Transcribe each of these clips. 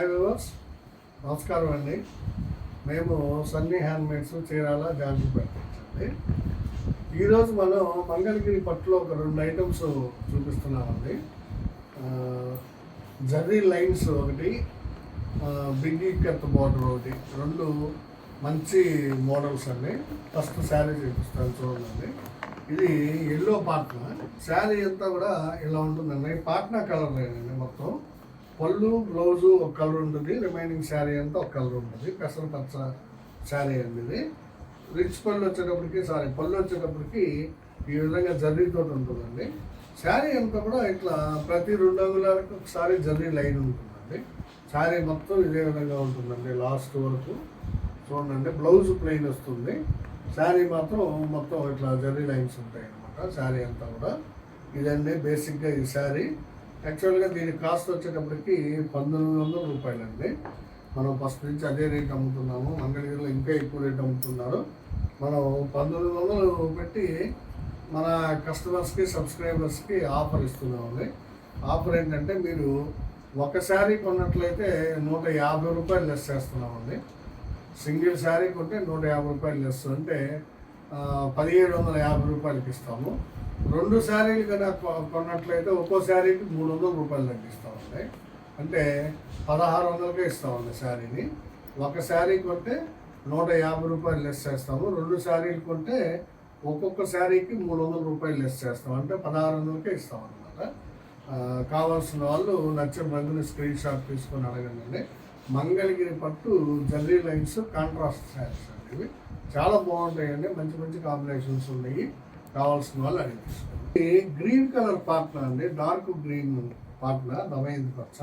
Hi viewers, నమస్కారం అండి. మేము సన్నీ హ్యాండ్మేడ్స్ చీరాల జాంగిపేట అండి. ఈరోజు మనం మంగళగిరి పట్టులో ఒక 2 ఐటమ్స్ చూపిస్తున్నామండి. జర్రీ లైన్స్ ఒకటి, బిగ్ ఇక్కత్ బార్డర్ ఒకటి, 2 మంచి మోడల్స్ అండి. ఫస్ట్ శారీ చూపిస్తాను చూడండి. ఇది ఎల్లో పాట్నా. శారీ అంతా కూడా ఇలా ఉంటుందండి. పాట్నా కలర్ లేదండి. మొత్తం పళ్ళు బ్లౌజు ఒక కలర్ ఉంటుంది, రిమైనింగ్ శారీ అంతా ఒక కలర్ ఉంటుంది. పెసర పచ్చ శారీ అండి ఇది. రిచ్ పళ్ళు వచ్చేటప్పటికి ఈ విధంగా జర్రీతో ఉంటుందండి. శారీ అంతా కూడా ఇట్లా ప్రతి 2 అంగుళాలకు ఒకసారి జర్రీ లైన్ ఉంటుందండి. శారీ మొత్తం ఇదే విధంగా ఉంటుందండి లాస్ట్ వరకు. చూడండి, బ్లౌజ్ ప్లెయిన్ వస్తుంది, శారీ మాత్రం మొత్తం ఇట్లా జర్రీ లైన్స్ ఉంటాయి అన్నమాట. శారీ అంతా కూడా ఇదండి బేసిక్గా ఈ శారీ. యాక్చువల్గా దీని కాస్ట్ వచ్చేటప్పటికి 1900 రూపాయలండి. మనం ఫస్ట్ నుంచి అదే రేట్ అమ్ముతున్నాము. మంగళగిరిలో ఇంకా ఎక్కువ రేట్ అమ్ముతున్నారు. మనం 1900 పెట్టి మన కస్టమర్స్కి సబ్స్క్రైబర్స్కి ఆఫర్ ఇస్తున్నామండి. ఆఫర్ ఏంటంటే మీరు ఒక శారీ కొన్నట్లయితే 150 రూపాయలు లెస్ చేస్తున్నామండి. సింగిల్ శారీ కొంటే 150 రూపాయలు లెస్ అంటే 1750 రూపాయలకి ఇస్తాము. 2 శారీలు కనుక కొన్నట్లయితే ఒక్కో శారీకి 300 రూపాయలు తగ్గిస్తామండి. అంటే 1600కే ఇస్తామండి శారీని. ఒక శారీ కొంటే 150 రూపాయలు లెస్ చేస్తాము. 2 శారీలు కొంటే ఒక్కొక్క శారీకి 300 రూపాయలు లెస్ చేస్తాం. అంటే 1600కే ఇస్తామన్నమాట. కావాల్సిన వాళ్ళు నచ్చిన రంగుని స్క్రీన్ షాట్ తీసుకొని అడగండి. మంగళగిరి పట్టు జర్రీ లైన్స్ కాంట్రాస్ట్ శారీస్ అండి. ఇవి చాలా బాగుంటాయండి. మంచి మంచి కాంబినేషన్స్ ఉన్నాయి. కావాల్సిన వాళ్ళు అడిగి తీసుకోండి. గ్రీన్ కలర్ పార్ట్నర్ అండి, డార్క్ గ్రీన్ పార్ట్నర్, దమయంతి పచ్చ.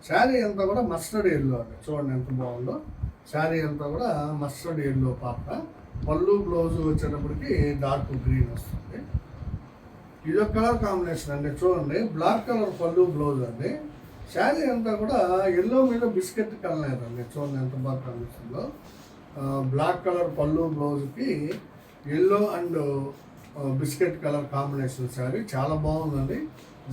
శారీ అంతా కూడా మస్టర్డ్ ఎల్లో అండి. చూడండి ఎంత బాగుందో. శారీ అంతా కూడా మస్టర్డ్ ఎల్లో పార్ట్నర్. పళ్ళు బ్లౌజ్ వచ్చేటప్పటికి డార్క్ గ్రీన్ వస్తుంది. ఇదొక కలర్ కాంబినేషన్ అండి. చూడండి, బ్లాక్ కలర్ పళ్ళు బ్లౌజ్ అండి. శారీ అంతా కూడా ఎల్లో మీద బిస్కెట్ కలర్ అండి. చూడండి ఎంత బాగా కనిపిస్తుందో. బ్లాక్ కలర్ పళ్ళు బ్లౌజ్కి yellow and biscuit colour combination sari చాలా బాగుందండి.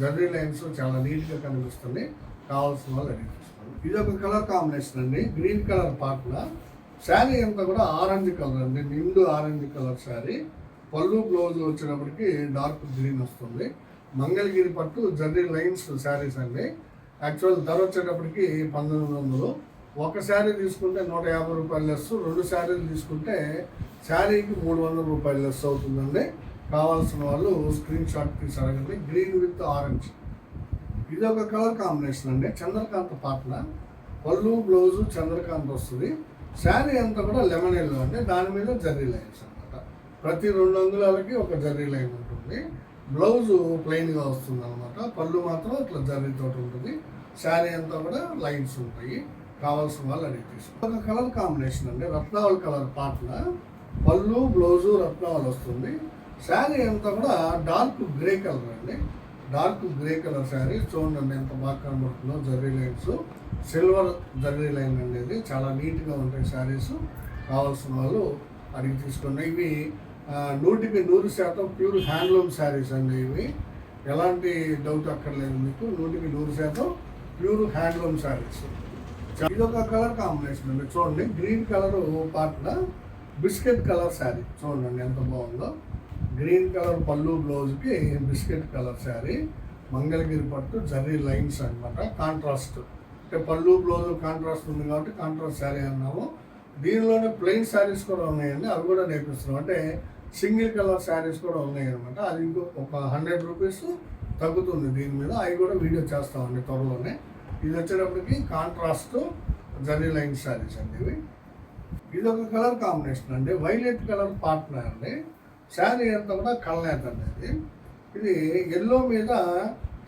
జర్రీ లైన్స్ చాలా నీట్గా కనిపిస్తుంది. కావాల్సిన వాళ్ళు అడిగి తీసుకోండి. ఇది ఒక కలర్ కాంబినేషన్ అండి, గ్రీన్ కలర్ పార్ట్నర్. శారీ అంతా కూడా ఆరెంజ్ కలర్ అండి, నిండు ఆరెంజ్ కలర్ శారీ. పళ్ళు బ్లౌజ్ వచ్చినప్పటికి డార్క్ గ్రీన్ వస్తుంది. మంగళగిరి పట్టు జర్రీ లైన్స్ శారీస్ అండి. యాక్చువల్ ధర వచ్చేటప్పటికి 1900. ఒక శారీ తీసుకుంటే 150 రూపాయలు లెస్, 2 శారీలు తీసుకుంటే శారీకి 300 రూపాయలు లెస్ అవుతుందండి. కావాల్సిన వాళ్ళు స్క్రీన్ షాట్ తీసి అడగండి. Green with orange. ఇది ఒక కలర్ కాంబినేషన్ అండి, చంద్రకాంత్ పార్ట్నర్. పళ్ళు బ్లౌజు చంద్రకాంత్ వస్తుంది. శారీ అంతా కూడా లెమన్ ఎల్లో అండి. దాని మీద జర్రీ లైన్స్ అనమాట. ప్రతి 2 అంగుళాలకి ఒక జర్రీ లైన్ ఉంటుంది. బ్లౌజు ప్లెయిన్గా వస్తుంది అనమాట. పళ్ళు మాత్రం ఇట్లా జర్రీతో ఉంటుంది. శారీ అంతా కూడా లైన్స్ ఉంటాయి. కావాల్సిన వాళ్ళు అడిగి తీసుకోండి. ఒక కలర్ కాంబినేషన్ అండి, రత్నావళి కలర్ పార్ట్నర్. పళ్ళు బ్లౌజు రత్నావళి వస్తుంది. శారీ అంతా కూడా డార్క్ గ్రే కలర్ అండి. Dark grey colour sari. చూడండి ఎంత బాగా కనబడుతుందో. Zari lines, silver zari line అనేది చాలా నీట్గా ఉంటాయి శారీస్. కావాల్సిన వాళ్ళు అడిగి తీసుకోండి. ఇవి 100కి 100% ప్యూర్ హ్యాండ్లూమ్ శారీస్ అండి. ఇవి ఎలాంటి డౌట్ అక్కర్లేదు మీకు. 100కి 100% ప్యూర్ హ్యాండ్లూమ్ శారీస్. ఇది ఒక కలర్ కాంబినేషన్ అండి. చూడండి, green colour partner, biscuit colour sari. చూడండి ఎంత బాగుందో. గ్రీన్ కలర్ పళ్ళు బ్లౌజ్కి బిస్కెట్ కలర్ శారీ. మంగళగిరి పట్టు జర్రీ లైన్స్ అనమాట. కాంట్రాస్ట్ అంటే పళ్ళు బ్లౌజ్ కాంట్రాస్ట్ ఉంది కాబట్టి కాంట్రాస్ట్ శారీ అన్నాము. దీనిలోనే ప్లెయిన్ శారీస్ కూడా ఉన్నాయండి, అవి కూడా నేర్పిస్తున్నాం. అంటే సింగిల్ కలర్ శారీస్ కూడా ఉన్నాయి అనమాట. అది ఇంకో ఒక 100 రూపీస్ తగ్గుతుంది దీని మీద. అవి కూడా వీడియో చేస్తామండి త్వరలోనే. ఇది వచ్చేటప్పటికి కాంట్రాస్ట్ జర్రీ లైన్ శారీస్ అండి ఇవి. ఇది ఒక కలర్ కాంబినేషన్ అండి, వైలెట్ కలర్ పార్ట్నర్ అండి. శారీ అంతా కూడా కల్నేత అండి. ఇది ఎల్లో మీద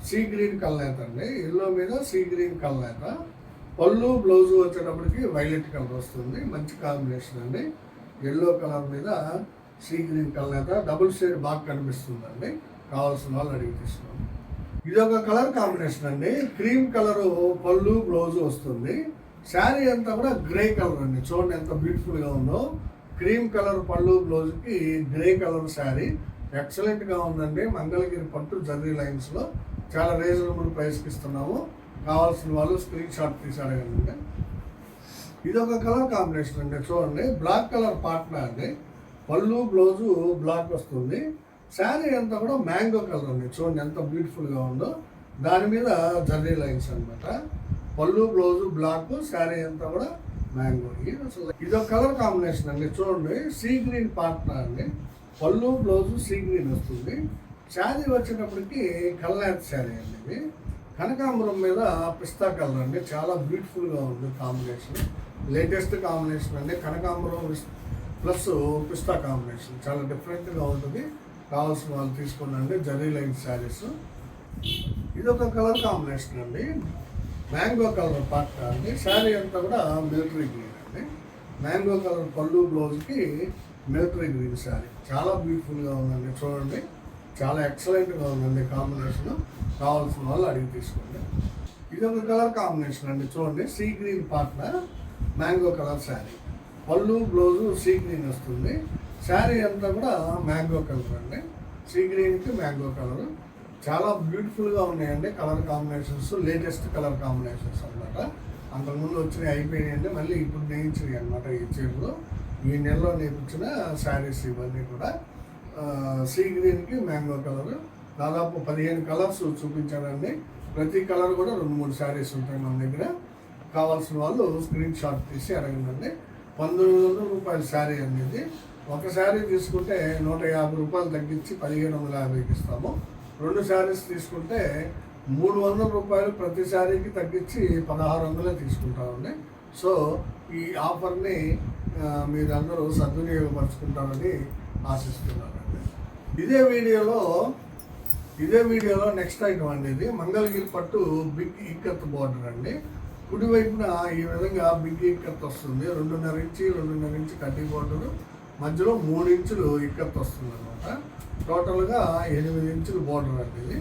సీ గ్రీన్ కల్నేత అండి. ఎల్లో మీద సీ గ్రీన్ కల్నేత. పళ్ళు బ్లౌజ్ వచ్చేటప్పటికి వైలెట్ కలర్ వస్తుంది. మంచి కాంబినేషన్ అండి. ఎల్లో కలర్ మీద సీ గ్రీన్ కల్నేత. డబుల్ షేడ్ బాగా కనిపిస్తుందండి. కావాల్సిన వాళ్ళు అడిగి తీసుకోండి. ఇది ఒక కలర్ కాంబినేషన్ అండి, క్రీమ్ కలరు పళ్ళు బ్లౌజ్ వస్తుంది. శారీ అంతా కూడా గ్రే కలర్ అండి. చూడండి ఎంత బ్యూటిఫుల్గా ఉందో. క్రీమ్ కలర్ పళ్ళు బ్లౌజ్కి గ్రే కలర్ శారీ. ఎక్సలెంట్గా ఉందండి. మంగళగిరి పట్టు జర్రీ లైన్స్లో చాలా రీజనబుల్ ప్రైస్కి ఇస్తున్నాము. కావాల్సిన వాళ్ళు స్క్రీన్ షాట్ తీసి అడగండి. ఇది ఒక కలర్ కాంబినేషన్ అండి. చూడండి, బ్లాక్ కలర్ పార్ట్నర్ అండి. పళ్ళు బ్లౌజు బ్లాక్ వస్తుంది. శారీ అంతా కూడా మ్యాంగో కలర్ అండి. చూడండి ఎంత బ్యూటిఫుల్గా ఉందో. దాని మీద జర్రీ లైన్స్ అనమాట. పళ్ళు బ్లౌజు బ్లాక్, శారీ అంతా కూడా మ్యాంగో. ఇది ఒక కలర్ కాంబినేషన్ అండి. చూడండి, సీ గ్రీన్ పార్ట్నర్ అండి. పళ్ళు బ్లౌజు సీ గ్రీన్ వస్తుంది. శారీ వచ్చేటప్పటికి కల్లాత్ శారీ అండి. ఇది కనకాంబరం మీద పిస్తా కలర్ అండి. చాలా బ్యూటిఫుల్గా ఉంది కాంబినేషన్. లేటెస్ట్ కాంబినేషన్ అండి. కనకాంబరం ప్లస్ పిస్తా కాంబినేషన్ చాలా డిఫరెంట్గా ఉంటుంది. కావాల్సిన వాళ్ళు తీసుకోండి. జరీ లైన్ శారీస్. ఇది ఒక కలర్ కాంబినేషన్ అండి. మ్యాంగో కలర్ పార్ట్ అండి. శారీ అంతా కూడా మిలిటరీ గ్రీన్ అండి. మ్యాంగో కలర్ పళ్ళు బ్లౌజ్కి మిలిటరీ గ్రీన్ శారీ చాలా బ్యూటిఫుల్గా ఉందండి. చూడండి, చాలా ఎక్సలెంట్గా ఉందండి కాంబినేషన్. కావాల్సిన వాళ్ళు అడిగి తీసుకోండి. ఇది ఒక కలర్ కాంబినేషన్ అండి. చూడండి, see green partner mango colour sari. పళ్ళు బ్లౌజు సీ గ్రీన్ వస్తుంది. శారీ అంతా కూడా మ్యాంగో కలర్ అండి. సీ గ్రీన్కి మ్యాంగో కలర్ చాలా బ్యూటిఫుల్గా ఉన్నాయండి. Colour combinations latest colour combinations అనమాట. అంతకుముందు వచ్చినవి అయిపోయినాయండి. మళ్ళీ ఇప్పుడు నేయించినాయి అనమాట. ఈ చీరలు ఈ నెలలో నేర్పించిన శారీస్ ఇవన్నీ కూడా సీ గ్రీన్కి మ్యాంగో కలర్. దాదాపు 15 కలర్స్ చూపించానండి. ప్రతి కలర్ కూడా 2-3 శారీస్ ఉంటాయి మన దగ్గర. కావాల్సిన వాళ్ళు స్క్రీన్ షాట్ తీసి అడగండి. 1900 రూపాయల శారీ అనేది. ఒక శారీ తీసుకుంటే 150 రూపాయలు తగ్గించి 1550కి ఇస్తాము. 2 శారీస్ తీసుకుంటే 300 రూపాయలు ప్రతి శారీకి తగ్గించి 1600 తీసుకుంటామండి. సో ఈ ఆఫర్ని మీరందరూ సద్వినియోగపరుచుకుంటారని ఆశిస్తున్నానండి. ఇదే వీడియోలో నెక్స్ట్ ఐటమ్ అండి. ఇది మంగళగిరి పట్టు బిగ్ ఇక్కత్ బార్డర్ అండి. కుడివైపున ఈ విధంగా బిగ్ ఇక్కత్ వస్తుంది. 2.5 ఇంచ్ కడ్డీ బార్డరు, మధ్యలో 3 ఇంచులు ఇక్కత్ వస్తుంది అనమాట. టోటల్గా 8 ఇంచులు బార్డర్ అండి. ఇది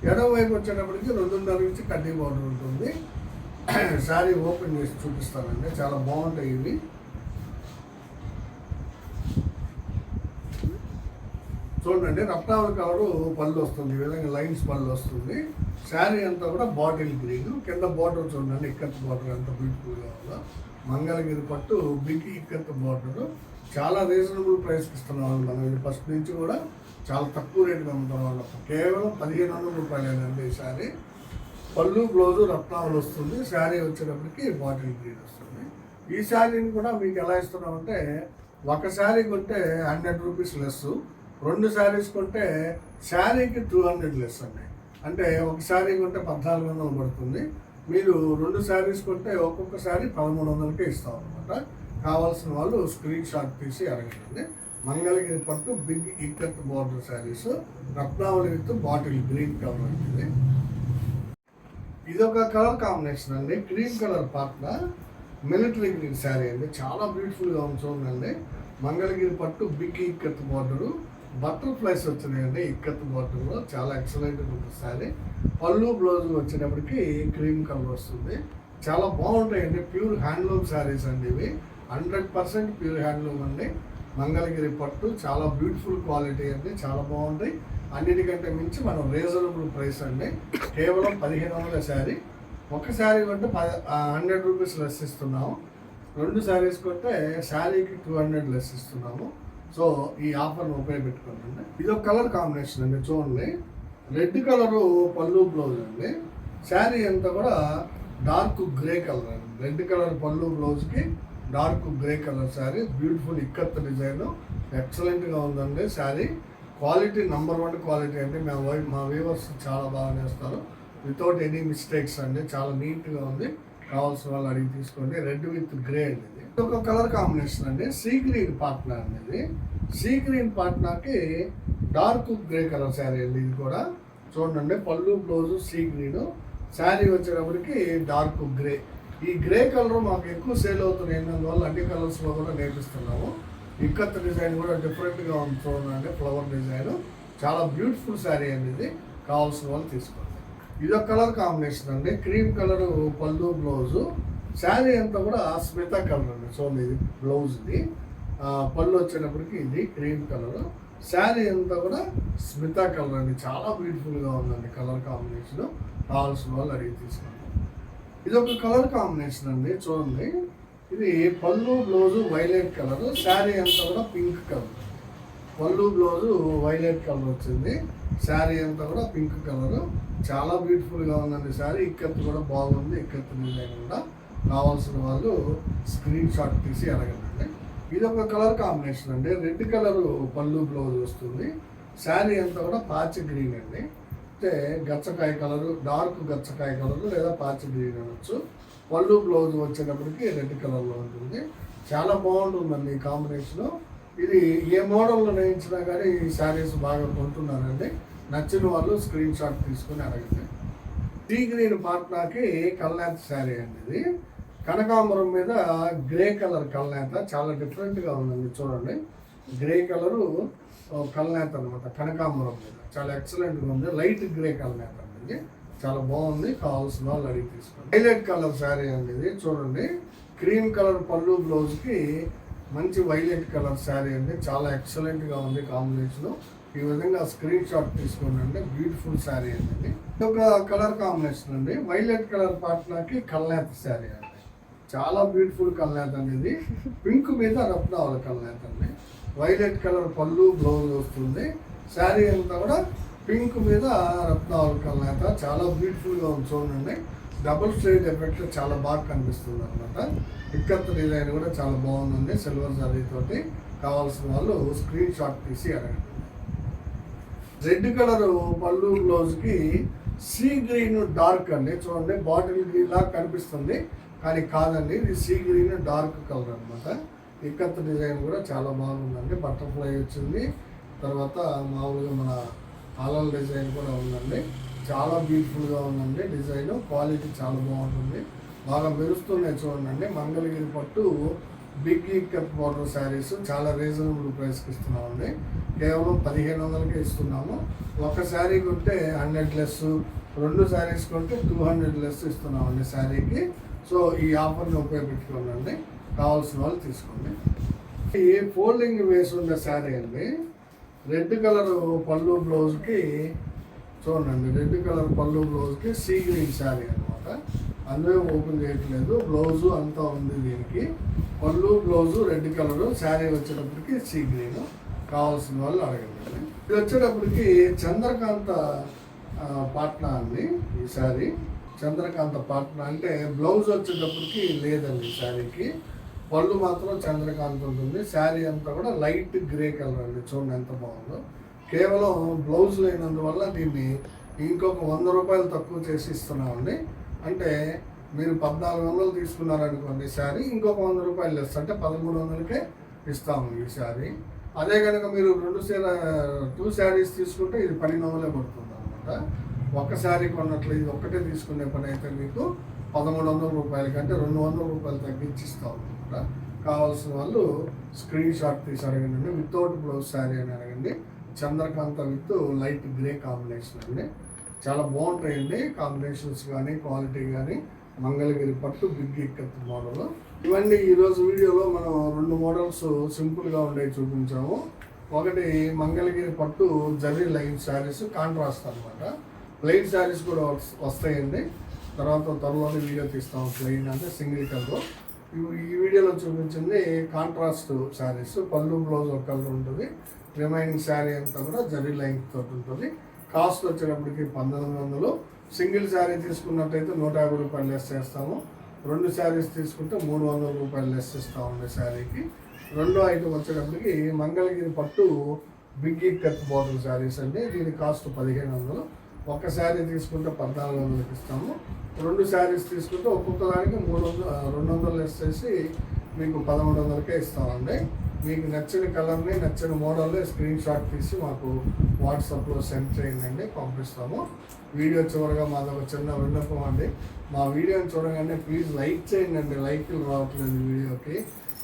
ఎడమ వైపు వచ్చేటప్పటికి 2.5 ఇంచ్ కడ్డీ బార్డర్ ఉంటుంది. శారీ ఓపెన్ చేసి చూపిస్తానండి. చాలా బాగుంటాయి ఇవి. చూడండి, రత్నావళి కలరు పళ్ళు వస్తుంది. ఈ విధంగా లైన్స్ పళ్ళు వస్తుంది. శారీ అంతా కూడా బాటిల్ గ్రీన్. కింద బార్డర్ చూడండి, ఇక్కత్ బార్డర్ ఎంత బ్యూటిఫుల్గా ఉందో. మంగళగిరి పట్టు బిగ్ ఇక్కత్ బార్డర్ చాలా రీజనబుల్ ప్రైస్కి ఇస్తున్నాం మనం. ఇది ఫస్ట్ నుంచి కూడా చాలా తక్కువ రేటుగా అమ్ముతాం వాళ్ళ. కేవలం 1500 రూపాయలేనండి ఈ శారీ. పళ్ళు బ్లౌజు రత్నావళి వస్తుంది. శారీ వచ్చేటప్పటికి బాటిల్ గ్రీన్ వస్తుంది. ఈ శారీని కూడా మీకు ఎలా ఇస్తున్నామంటే, ఒక శారీ కొంటే 100 రూపీస్ లెస్, 2 శారీస్ కొంటే శారీకి 200 లెస్ అండి. అంటే ఒక శారీ కొంటే 1400 పడుతుంది. మీరు 2 శారీస్ కొంటే ఒక్కొక్క శారీ 1300కే ఇస్తాం అనమాట. కావాల్సిన వాళ్ళు స్క్రీన్ షాట్ తీసి అడగండి. మంగళగిరి పట్టు బిగ్ ఇక్కత్ బార్డర్ శారీస్, రత్నావళి విత్ బాటిల్ గ్రీన్ కలర్ అండి. ఇది ఒక కలర్ కాంబినేషన్ అండి. Cream colour partner military green sari అండి. చాలా బ్యూటిఫుల్గా ఉంది చూడండి. మంగళగిరి పట్టు బిగ్ ఇక్కత్ బార్డరు, బటర్ఫ్లైస్ వచ్చినాయండి ఇక్కత్ బార్డర్లో. చాలా ఎక్సలెంట్ ఉంటుంది శారీ. పళ్ళు బ్లౌజ్ వచ్చేటప్పటికి క్రీమ్ కలర్ వస్తుంది. చాలా బాగుంటాయండి. ప్యూర్ హ్యాండ్లూమ్ శారీస్ అండి ఇవి. 100% ప్యూర్ హ్యాండ్లూమ్ అండి. మంగళగిరి పట్టు చాలా బ్యూటిఫుల్ క్వాలిటీ అండి. చాలా బాగుంటాయి. అన్నిటికంటే మించి మనం రీజనబుల్ ప్రైస్ అండి. కేవలం 1500 శారీ. ఒక శారీ కొంటే 100 రూపీస్ లెస్ ఇస్తున్నాము. 2 శారీస్ కొంటే శారీకి 200 లెస్ ఇస్తున్నాము. సో ఈ ఆఫర్ని ఉపయోగపెట్టుకోండి. ఇది ఒక కలర్ కాంబినేషన్ అండి. చూడండి, రెడ్ కలరు పళ్ళు బ్లౌజ్ అండి. శారీ అంతా కూడా డార్క్ గ్రే కలర్ అండి. రెడ్ కలర్ పళ్ళు బ్లౌజ్కి dark grey colour sari. Beautiful ikat design ఎక్సలెంట్గా ఉందండి శారీ. క్వాలిటీ నెంబర్ 1 క్వాలిటీ అండి. మా వ్యూవర్స్ చాలా బాగా చేస్తారు. వితౌట్ ఎనీ మిస్టేక్స్ అండి. చాలా నీట్గా ఉంది. కావాల్సిన వాళ్ళు అడిగి తీసుకోండి. రెడ్ విత్ గ్రే అండి. ఇది ఒక కలర్ కాంబినేషన్ అండి. సీ గ్రీన్ పార్ట్నర్ అనేది. సీ గ్రీన్ పార్ట్నర్కి డార్క్ గ్రే కలర్ శారీ అండి. ఇది కూడా చూడండి, పళ్ళు బ్లౌజు సీ గ్రీన్, శారీ వచ్చేటప్పటికి డార్క్ గ్రే. ఈ గ్రే కలర్ మాకు ఎక్కువ సేల్ అవుతున్నాయి. అందువల్ల అన్ని కలర్స్లో కూడా నేర్పిస్తున్నాము. ఇక్కత్ డిజైన్ కూడా డిఫరెంట్గా ఉంది చూడండి. ఫ్లవర్ డిజైన్ చాలా బ్యూటిఫుల్ శారీ అనేది. కావాల్సిన వాళ్ళు తీసుకోండి. ఇదొక కలర్ కాంబినేషన్ అండి. క్రీమ్ కలర్ పళ్ళు బ్లౌజు, శారీ అంతా కూడా స్మిత కలర్ అండి. చూడండి, ఇది బ్లౌజ్ది. పళ్ళు వచ్చేటప్పటికి ఇది క్రీమ్ కలర్, శారీ అంతా కూడా స్మిత కలర్ అండి. చాలా బ్యూటిఫుల్గా ఉందండి కలర్ కాంబినేషన్. కావాల్సిన వాళ్ళు అడిగి తీసుకోండి. ఇది ఒక కలర్ కాంబినేషన్ అండి, చూడండి. ఇది పళ్ళు బ్లౌజు వైలెట్ కలర్, శారీ అంతా కూడా పింక్ కలర్. పళ్ళు బ్లౌజు వైలెట్ కలర్ వచ్చింది, శారీ అంతా కూడా పింక్ కలర్. చాలా బ్యూటిఫుల్గా ఉందండి శారీ. ఇక్కత్ కూడా బాగుంది, ఇక్కత్ డిజైన్ కూడా. కావాల్సిన వాళ్ళు స్క్రీన్ షాట్ తీసి అడగండి. ఇది ఒక కలర్ కాంబినేషన్ అండి, రెడ్ కలర్ పళ్ళు బ్లౌజ్ వస్తుంది. శారీ అంతా కూడా పాచి గ్రీన్ అండి, అంటే గచ్చకాయ కలరు, డార్క్ గచ్చకాయ కలరు లేదా పాచి గ్రీన్ అనొచ్చు. పళ్ళు బ్లౌజ్ వచ్చేటప్పటికి రెడ్ కలర్లో ఉంటుంది. చాలా బాగుంటుందండి ఈ కాంబినేషను. ఇది ఏ మోడల్లో నేయించినా కానీ ఈ శారీస్ బాగా కొంటున్నారండి. నచ్చిన వాళ్ళు స్క్రీన్ షాట్ తీసుకుని అడగండి. సీ గ్రీన్ పాట్నాకి కల్నేత శారీ అండి. ఇది కనకాంబరం మీద గ్రే కలర్ కల్నేత, చాలా డిఫరెంట్గా ఉందండి. చూడండి, గ్రే కలరు కల్నేత అనమాట, కనకాంబరం మీద చాలా ఎక్సలెంట్గా ఉంది. లైట్ గ్రే కల్నేత అండి, ఇది చాలా బాగుంది. కావాల్సిన వాళ్ళు అడిగి తీసుకోండి. హైలైట్ కలర్ శారీ అండి ఇది. చూడండి, క్రీమ్ కలర్ పళ్ళు బ్లౌజ్కి మంచి వైలెట్ కలర్ శారీ అండి, చాలా ఎక్సలెంట్గా ఉంది కాంబినేషన్. ఈ విధంగా స్క్రీన్ షాట్ తీసుకోండి అండి. బ్యూటిఫుల్ శారీ అండి ఇది. ఒక కలర్ కాంబినేషన్ అండి, వైలెట్ కలర్ పాట్నాకి కల్నేత శారీ అండి, చాలా బ్యూటిఫుల్ కల్నేత అండి. ఇది పింక్ మీద రత్నావళి కల్నేత అండి. వైలెట్ కలర్ పళ్ళు బ్లౌజ్ వస్తుంది, శారీ అంతా కూడా పింక్ మీద రత్నావళి కల్నేత, చాలా బ్యూటిఫుల్గా ఉంది. చూడండి, డబుల్ స్ట్రైట్ ఎఫెక్ట్ చాలా బాగా కనిపిస్తుంది అనమాట. ఇక్కత్ డిజైన్ కూడా చాలా బాగుందండి, సిల్వర్ జరీ తోటి. కావాల్సిన వాళ్ళు స్క్రీన్ షాట్ తీసి అడగండి. రెడ్ కలర్ పళ్ళు బ్లౌజ్కి సీ గ్రీన్ డార్క్ అండి. చూడండి, బాటిల్ గ్రీన్ లాగా కనిపిస్తుంది కానీ కాదండి, ఇది సీ గ్రీన్ డార్క్ కలర్ అనమాట. ఇక్కత్ డిజైన్ కూడా చాలా బాగుందండి, బటర్ఫ్లై వచ్చింది. తర్వాత మామూలుగా మన అలల్ డిజైన్ కూడా ఉందండి. చాలా బ్యూటిఫుల్గా ఉందండి డిజైన్, క్వాలిటీ చాలా బాగుంటుంది, బాగా మెరుస్తున్నాయి. చూడండి, మంగళగిరి పట్టు బిగ్ ఇక్కత్ బార్డర్ శారీస్ చాలా రీజనబుల్ ప్రైస్కి ఇస్తున్నామండి. కేవలం 1500కే ఇస్తున్నాము. ఒక శారీ కొంటే 100 లెస్, 2 శారీస్ కొంటే 200 లెస్ ఇస్తున్నామండి శారీకి. సో ఈ ఆఫర్ని ఉపయోగించుకోండి, కావాల్సిన వాళ్ళు తీసుకోండి. ఈ ఫోల్డింగ్ వేసి ఉన్న శారీ అండి, రెడ్ కలర్ పళ్ళు బ్లౌజ్కి చూడండి, రెడ్ కలర్ పళ్ళు బ్లౌజ్కి సీ గ్రీన్ శారీ అనమాట. అందులో ఓపెన్ చేయట్లేదు, బ్లౌజు అంతా ఉంది దీనికి. పళ్ళు బ్లౌజు రెడ్ కలరు, శారీ వచ్చేటప్పటికి సీ గ్రీన్. కావాల్సిన వాళ్ళు అడగండి. ఇది వచ్చేటప్పటికి చంద్రకాంత పాట్నా అండి ఈ శారీ. చంద్రకాంత పాట్నా అంటే బ్లౌజ్ వచ్చేటప్పటికి లేదండి ఈ శారీకి, పళ్ళు మాత్రం చంద్రకాంత ఉంటుంది. శారీ అంతా కూడా లైట్ గ్రే కలర్ అండి, చూడండి ఎంత బాగుందో. కేవలం బ్లౌజ్ లేనందువల్ల దీన్ని ఇంకొక 100 రూపాయలు తక్కువ చేసి ఇస్తున్నామండి. అంటే మీరు 1400 తీసుకున్నారనుకోండి శారీ, ఇంకొక 100 రూపాయలు లెస్, అంటే 1300కే ఇస్తాము ఈ శారీ. అదే కనుక మీరు 2 శారీస్ తీసుకుంటే ఇది 1200 పడుతుంది అనమాట. ఒక శారీ కొన్నట్లు ఇది ఒక్కటే తీసుకునే పని అయితే మీకు 1300 రూపాయల కంటే 200 రూపాయలు తగ్గించి ఇస్తాం అనమాట. కావాల్సిన వాళ్ళు స్క్రీన్ షాట్ తీసి అడగండి. వితౌట్ బ్లౌజ్ శారీ అని అడగండి. Chandrakanta with light grey combination అండి, చాలా బాగుంటాయండి కాంబినేషన్స్ కానీ క్వాలిటీ కానీ. మంగళగిరి పట్టు బిగ్ ఇక్కత్ మోడల్. ఇవన్నీ ఈరోజు వీడియోలో మనం 2 మోడల్స్ సింపుల్గా ఉండేవి చూపించాము. ఒకటి మంగళగిరి పట్టు జరీ లైన్ శారీస్ కాంట్రాస్ట్ అనమాట. ప్లెయిన్ శారీస్ కూడా వస్తాయండి, తర్వాత త్వరలోనే వీడియో తీస్తాము. ప్లెయిన్ అంటే సింగిల్ కలర్. ఈ వీడియోలో చూపించింది కాంట్రాస్ట్ శారీస్, పళ్ళు బ్లౌజ్ ఒక కలర్ ఉంటుంది, రిమైనింగ్ శారీ అంతా కూడా జరీ లైన్ తోటి ఉంటుంది. కాస్ట్ వచ్చేటప్పటికి 1900. సింగిల్ శారీ తీసుకున్నట్టయితే 150 రూపాయలు లెస్ చేస్తాము. 2 శారీస్ తీసుకుంటే 300 రూపాయలు లెస్ ఇస్తామండి శారీకి. రెండో ఐటమ్ వచ్చేటప్పటికి మంగళగిరి పట్టు బిగ్ ఇక్కత్ బార్డర్ శారీస్ అండి, దీని కాస్ట్ 1500. ఒక శారీ తీసుకుంటే 1400కి ఇస్తాము. 2 శారీస్ తీసుకుంటే ఒక్కొక్క దానికి 200 లెస్ చేసి మీకు 1300కే ఇస్తామండి. మీకు నచ్చిన కలర్ని నచ్చిన మోడల్ని స్క్రీన్ షాట్ తీసి మాకు వాట్సాప్లో సెండ్ చేయండి, పంపిస్తాము. వీడియో చివరిగా మాది ఒక చిన్న విన్నపం అండి, మా వీడియోని చూడగానే ప్లీజ్ లైక్ చేయండి. లైక్లు రావట్లేదు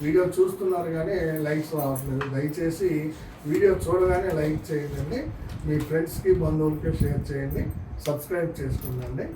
వీడియో చూస్తున్నారు కానీ లైక్స్ రావట్లేదు. దయచేసి వీడియో చూడగానే లైక్ చేయండి, మీ ఫ్రెండ్స్కి బంధువులకి షేర్ చేయండి, సబ్స్క్రైబ్ చేసుకోండి.